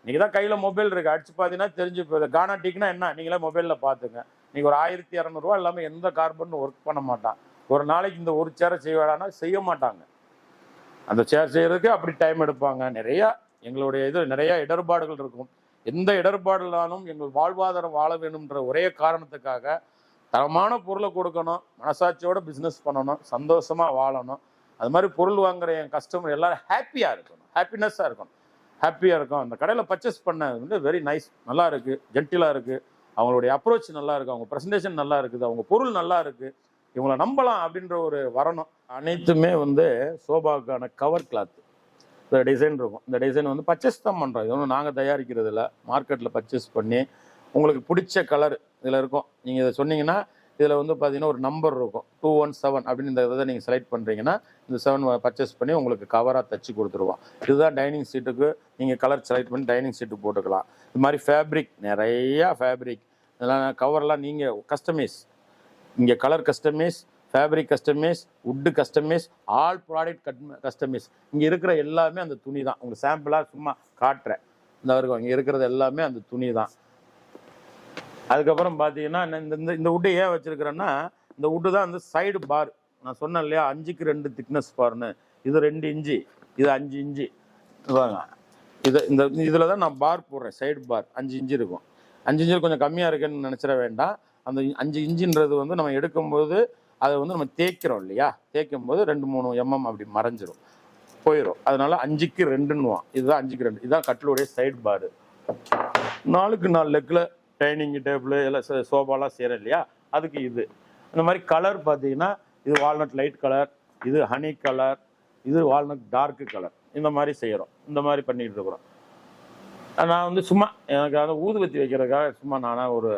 இன்னைக்கு தான் கையில் மொபைல் இருக்குது, அடிச்சு பார்த்தீங்கன்னா தெரிஞ்சு போகுது. கானா டீக்னா என்ன நீங்களே மொபைலில் பார்த்துங்க. இன்னைக்கு ஒரு 1200 இல்லாமல் எந்த கார்பனும் ஒர்க் பண்ண மாட்டான். ஒரு நாளைக்கு இந்த ஒரு சேரை செய்வாடானா செய்ய மாட்டாங்க. அந்த சேர் செய்யறதுக்கு அப்படி டைம் எடுப்பாங்க. நிறையா எங்களுடைய நிறைய இடர்பாடுகள் இருக்கும். எந்த இடர்பாடுலாலும் எங்கள் வாழ்வாதாரம் வாழ வேணும்ன்ற ஒரே காரணத்துக்காக தரமான பொருளை கொடுக்கணும், மனசாட்சியோட பிஸ்னஸ் பண்ணணும், சந்தோஷமாக வாழணும். அது மாதிரி பொருள் வாங்குற என் கஸ்டமர் எல்லாரும் ஹாப்பியாக இருக்கணும், ஹாப்பினஸ்ஸாக இருக்கணும், ஹாப்பியாக இருக்கும். அந்த கடையில் பர்ச்சேஸ் பண்ண வெரி நைஸ், நல்லா இருக்குது, ஜென்டிலாக இருக்குது, அவங்களுடைய அப்ரோச் நல்லா இருக்குது, அவங்க ப்ரெசன்டேஷன் நல்லா இருக்குது, அவங்க பொருள் நல்லா இருக்குது, இவங்களை நம்பலாம் அப்படின்ற ஒரு வரணும். அனைத்துமே சோபாவுக்கான கவர் கிளாத் இந்த டிசைன் இருக்கும். இந்த டிசைன் பர்ச்சேஸ் தான் பண்ணுறோம். இது ஒன்றும் நாங்கள் தயாரிக்கிறது இல்லை, மார்க்கெட்டில் பர்ச்சேஸ் பண்ணி உங்களுக்கு பிடிச்ச கலர் இதில் இருக்கும். நீங்கள் இதை சொன்னீங்கன்னா இதில் பார்த்தீங்கன்னா ஒரு நம்பர் இருக்கும், 217 அப்படின்னு. இந்த இதை நீங்கள் செலக்ட் பண்ணுறீங்கன்னா இந்த 7 பர்ச்சேஸ் பண்ணி உங்களுக்கு கவராக தச்சு கொடுத்துருவோம். இதுதான் டைனிங் சீட்டுக்கு நீங்கள் கலர் செலக்ட் பண்ணி டைனிங் சீட்டு போட்டுக்கலாம். இது மாதிரி ஃபேப்ரிக், நிறையா ஃபேப்ரிக், இதெல்லாம் கவர்லாம் நீங்கள் கஸ்டமைஸ், இங்கே colour customise, fabric customise, wood customise, all product customise. இங்கே இருக்கிற எல்லாமே அந்த துணி தான். உங்களுக்கு சாம்பிளாக சும்மா காட்டுறேன். இந்த இருக்கும் இங்கே இருக்கிறது எல்லாமே அந்த துணி தான். அதுக்கப்புறம் பார்த்தீங்கன்னா இந்த வுட்டு ஏன் வச்சுருக்கிறேன்னா, இந்த வுட்டு தான் சைடு பார். நான் சொன்னேன் இல்லையா 5க்கு 2 திக்னஸ் பார்னு. இது 2 இன்ச்சு, இது 5 இன்ச்சு. இதில் தான் நான் பார் போடுறேன். சைடு பார் 5 இன்ச்சு இருக்கும். 5 இன்ச்சு கொஞ்சம் கம்மியாக இருக்குன்னு நினச்சிட வேண்டாம். அந்த 5 இன்ச்சுன்றது நம்ம எடுக்கும்போது அதை நம்ம தேய்க்கிறோம் இல்லையா, தேய்க்கும் போது 2-3 mm அப்படி மறைஞ்சிரும், போயிடும். அதனால 5க்கு 2ன்னுவான். இதுதான் 5க்கு 2. இதுதான் கட்டிலுடைய சைடு பாரு. 4க்கு 4 லெக்கில் டைனிங் டேபிள் எல்லாம் சோஃபாலாம் செய்கிறேன் இல்லையா, அதுக்கு இது. இந்த மாதிரி கலர் பார்த்தீங்கன்னா இது வால்நட் லைட் கலர், இது ஹனி கலர், இது வால்நட் டார்க்கு கலர். இந்த மாதிரி செய்கிறோம், இந்த மாதிரி பண்ணிகிட்டு இருக்கிறோம். நான் சும்மா எனக்கு ஊதுபத்தி வைக்கிறதுக்காக சும்மா நானாக ஒரு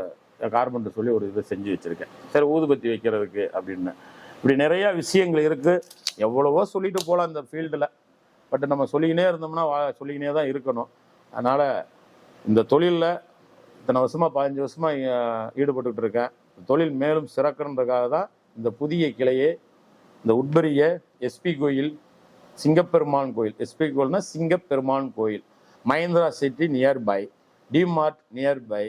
கார்பெண்டர் சொல்லி ஒரு இதை செஞ்சு வச்சுருக்கேன். சரி ஊதுபத்தி வைக்கிறதுக்கு அப்படின்னு. இப்படி நிறையா விஷயங்கள் இருக்குது. எவ்வளவோ சொல்லிட்டு போகலாம் இந்த ஃபீல்டில். பட் நம்ம சொல்லிக்கினே இருந்தோம்னா சொல்லிக்கினே தான் இருக்கணும். அதனால் இந்த தொழிலில் இத்தனை வருஷமாக 15 வருஷமாக ஈடுபட்டுக்கிட்டு இருக்கேன். தொழில் மேலும் சிறக்கிறதுக்காக தான் இந்த புதிய கிளையே, இந்த உட்பரிய எஸ்பி கோயில், சிங்கப்பெருமான் கோயில். எஸ்பி கோயில்னா Singaperumal Koil, Mahindra city nearby, DMart nearby,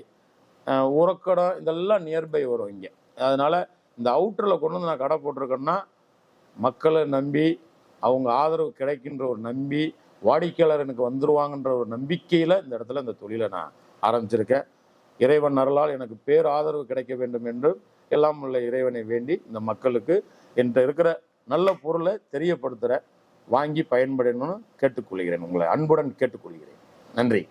உரக்கடம், இதெல்லாம் நியர்பை வரும் இங்கே. அதனால் இந்த அவுட்டரில் கொண்டு நான் கடை போட்டிருக்கேன்னா மக்களை நம்பி, அவங்க ஆதரவு கிடைக்கின்ற ஒரு நம்பி, வாடிக்கையாளர் எனக்கு வந்துருவாங்கன்ற ஒரு நம்பிக்கையில் இந்த இடத்துல இந்த தொழிலை நான் ஆரம்பிச்சிருக்கேன். இறைவன் அருளால் எனக்கு பேர் ஆதரவு கிடைக்க வேண்டும் என்று எல்லாம் உள்ள இறைவனை வேண்டி இந்த மக்களுக்கு என்கிட்ட இருக்கிற நல்ல பொருளை தெரியப்படுத்துகிற, வாங்கி பயன்படணும்னு கேட்டுக்கொள்கிறேன். உங்களை அன்புடன் கேட்டுக்கொள்கிறேன். நன்றி.